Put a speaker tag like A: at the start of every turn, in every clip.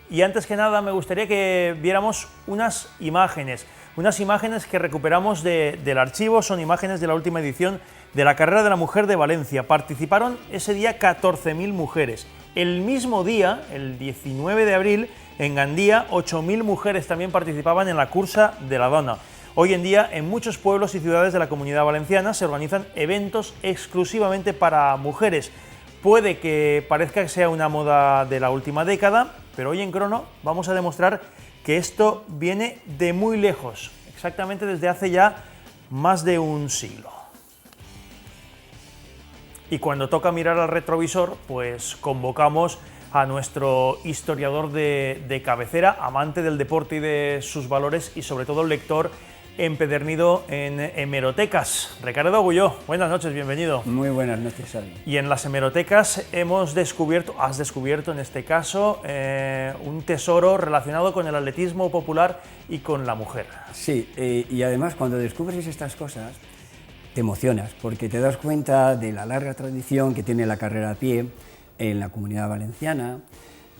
A: Y antes que nada me gustaría que viéramos unas imágenes que recuperamos del archivo. Son imágenes de la última edición de la Carrera de la Mujer de Valencia. Participaron ese día 14.000 mujeres. El mismo día, el 19 de abril, en Gandía, 8.000 mujeres también participaban en la Cursa de la Dona. Hoy en día, en muchos pueblos y ciudades de la Comunidad Valenciana se organizan eventos exclusivamente para mujeres. Puede que parezca que sea una moda de la última década, pero hoy en Crono vamos a demostrar que esto viene de muy lejos, exactamente desde hace ya más de un siglo. Y cuando toca mirar al retrovisor, pues convocamos a nuestro historiador de cabecera, amante del deporte y de sus valores, y sobre todo lector empedernido en hemerotecas. Ricardo Agulló, buenas noches, bienvenido.
B: Muy buenas noches, Xavi.
A: Y en las hemerotecas has descubierto en este caso un tesoro relacionado con el atletismo popular y con la mujer.
B: Sí, y además cuando descubres estas cosas te emocionas, porque te das cuenta de la larga tradición que tiene la carrera a pie en la Comunidad Valenciana,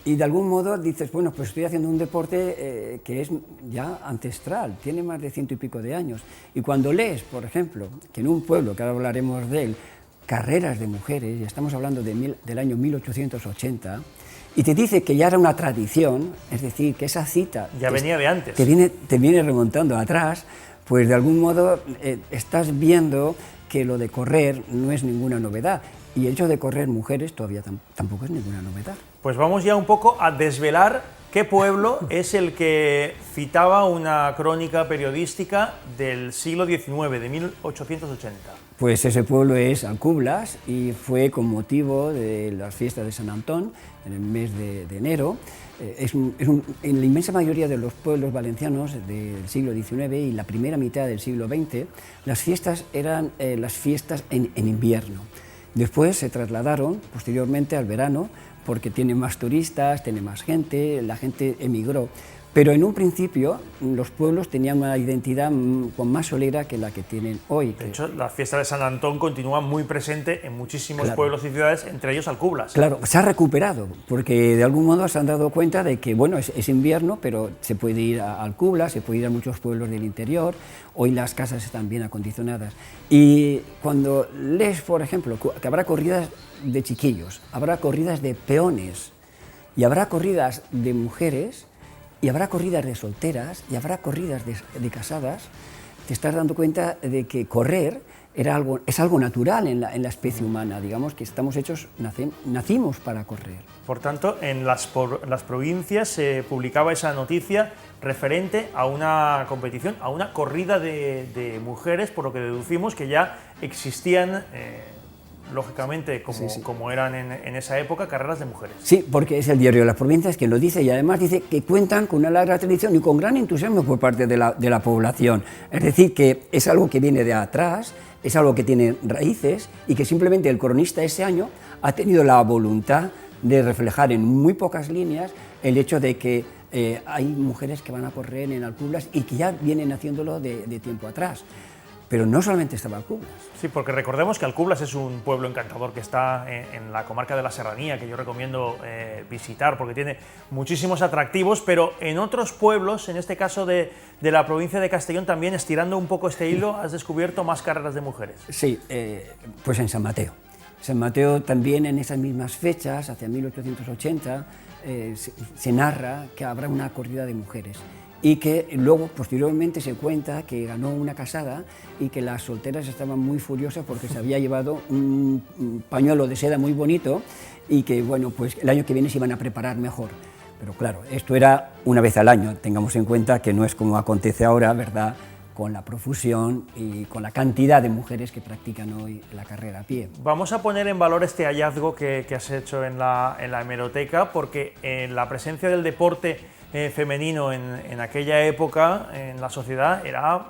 B: y de algún modo dices, bueno, pues estoy haciendo un deporte que es ya ancestral, tiene más de 100 y pico de años. Y cuando lees, por ejemplo, que en un pueblo, que ahora hablaremos de él, carreras de mujeres, y estamos hablando del año 1880, y te dice que ya era una tradición, es decir, que esa cita
A: ya venía de antes,
B: te viene remontando atrás, pues de algún modo estás viendo que lo de correr no es ninguna novedad. Y el hecho de correr mujeres todavía tampoco es ninguna novedad.
A: Pues vamos ya un poco a desvelar qué pueblo es el que citaba una crónica periodística del siglo XIX, de 1880.
B: Pues ese pueblo es Alcublas y fue con motivo de las fiestas de San Antón, en el mes de enero. En la inmensa mayoría de los pueblos valencianos del siglo XIX y la primera mitad del siglo XX, las fiestas eran las fiestas en invierno. Después se trasladaron posteriormente al verano porque tiene más turistas, tiene más gente, la gente emigró. Pero en un principio los pueblos tenían una identidad con más solera que la que tienen hoy.
A: De hecho, la fiesta de San Antón continúa muy presente en muchísimos pueblos y ciudades, entre ellos Alcublas.
B: Claro, se ha recuperado, porque de algún modo se han dado cuenta de que, bueno, es invierno, pero se puede ir a Alcublas, se puede ir a muchos pueblos del interior, hoy las casas están bien acondicionadas. Y cuando lees, por ejemplo, que habrá corridas de chiquillos, habrá corridas de peones, y habrá corridas de mujeres, y habrá corridas de solteras, y habrá corridas de casadas, te estás dando cuenta de que correr es algo natural en la especie humana, digamos que estamos hechos, nacimos para correr.
A: Por tanto, en las provincias se publicaba esa noticia referente a una competición, a una corrida de mujeres, por lo que deducimos que ya existían, lógicamente, como eran en esa época, carreras de mujeres.
B: Sí, porque es el diario de las provincias quien lo dice, y además dice que cuentan con una larga tradición y con gran entusiasmo por parte de la población. Es decir, que es algo que viene de atrás, es algo que tiene raíces y que simplemente el cronista ese año ha tenido la voluntad de reflejar en muy pocas líneas el hecho de que hay mujeres que van a correr en Alcublas y que ya vienen haciéndolo de tiempo atrás. Pero no solamente estaba Alcublas.
A: Sí, porque recordemos que Alcublas es un pueblo encantador que está en la comarca de la Serranía, que yo recomiendo visitar porque tiene muchísimos atractivos, pero en otros pueblos, en este caso de la provincia de Castellón, también estirando un poco este hilo, has descubierto más carreras de mujeres.
B: Sí, pues en San Mateo. San Mateo también en esas mismas fechas, hacia 1880, se narra que habrá una corrida de mujeres. Y que luego, posteriormente, se cuenta que ganó una casada y que las solteras estaban muy furiosas porque se había llevado un pañuelo de seda muy bonito y que, bueno, pues el año que viene se iban a preparar mejor. Pero claro, esto era una vez al año, tengamos en cuenta que no es como acontece ahora, ¿verdad?, con la profusión y con la cantidad de mujeres que practican hoy la carrera a pie.
A: Vamos a poner en valor este hallazgo que has hecho en la hemeroteca, porque la presencia del deporte femenino en aquella época en la sociedad era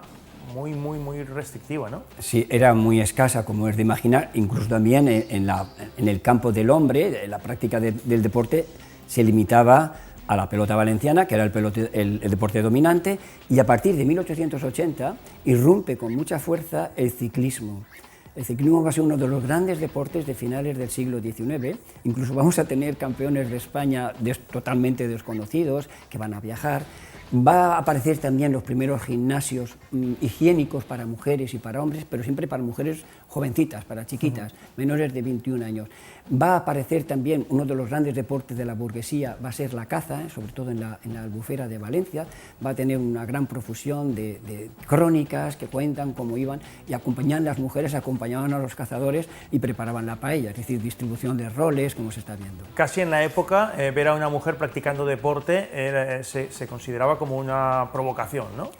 A: muy restrictiva, ¿no?
B: Sí, era muy escasa, como es de imaginar, incluso también en el campo del hombre, la práctica del deporte se limitaba a la pelota valenciana, que era el deporte dominante, y a partir de 1880 irrumpe con mucha fuerza el ciclismo. El ciclismo va a ser uno de los grandes deportes de finales del siglo XIX, incluso vamos a tener campeones de España totalmente desconocidos que van a viajar. Va a aparecer también los primeros gimnasios higiénicos para mujeres y para hombres, pero siempre para mujeres jovencitas, para chiquitas, menores de 21 años. Va a aparecer también uno de los grandes deportes de la burguesía, va a ser la caza, sobre todo en la Albufera de Valencia. Va a tener una gran profusión de crónicas que cuentan cómo iban y acompañaban, las mujeres acompañaban a los cazadores y preparaban la paella, es decir, distribución de roles, como se está viendo.
A: Casi en la época, ver a una mujer practicando deporte se consideraba como una provocación, ¿no?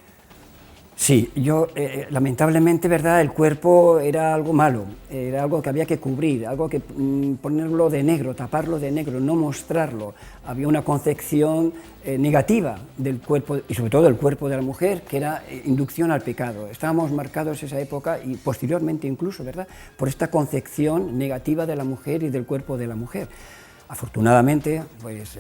B: Sí, lamentablemente, ¿verdad?, el cuerpo era algo malo, era algo que había que cubrir, algo que ponerlo de negro, taparlo de negro, no mostrarlo. Había una concepción negativa del cuerpo, y sobre todo del cuerpo de la mujer, que era inducción al pecado. Estábamos marcados esa época, y posteriormente incluso, ¿verdad?, por esta concepción negativa de la mujer y del cuerpo de la mujer. Afortunadamente, pues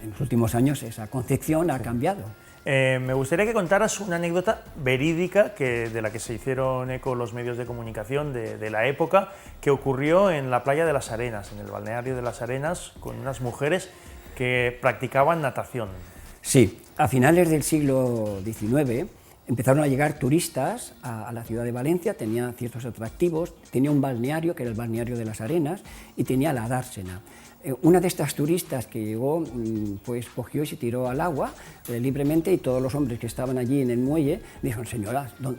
B: en los últimos años esa concepción ha cambiado.
A: Me gustaría que contaras una anécdota verídica de la que se hicieron eco los medios de comunicación de la época, que ocurrió en la playa de las Arenas, en el balneario de las Arenas, con unas mujeres que practicaban natación.
B: Sí, a finales del siglo XIX empezaron a llegar turistas a la ciudad de Valencia, tenía ciertos atractivos, tenía un balneario, que era el balneario de las Arenas, y tenía la dársena. Una de estas turistas que llegó, pues cogió y se tiró al agua libremente, y todos los hombres que estaban allí en el muelle dijeron: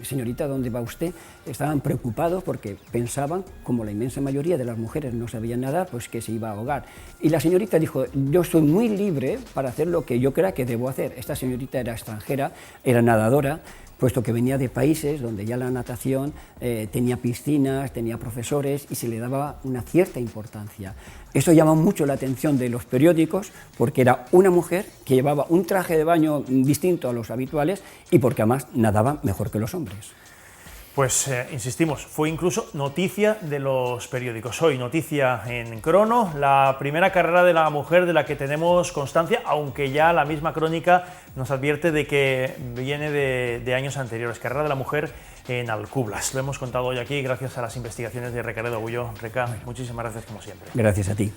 B: señorita, ¿dónde va usted? Estaban preocupados porque pensaban, como la inmensa mayoría de las mujeres no sabían nadar, pues que se iba a ahogar. Y la señorita dijo: yo soy muy libre para hacer lo que yo crea que debo hacer. Esta señorita era extranjera, era nadadora, puesto que venía de países donde ya la natación tenía piscinas, tenía profesores y se le daba una cierta importancia. Eso llamó mucho la atención de los periódicos, porque era una mujer que llevaba un traje de baño distinto a los habituales y porque además nadaba mejor que los hombres.
A: Pues insistimos, fue incluso noticia de los periódicos. Hoy noticia en Crono, la primera carrera de la mujer de la que tenemos constancia, aunque ya la misma crónica nos advierte de que viene de años anteriores. Carrera de la mujer en Alcublas. Lo hemos contado hoy aquí gracias a las investigaciones de Recaredo Agullo. Reca, muchísimas gracias como siempre.
B: Gracias a ti.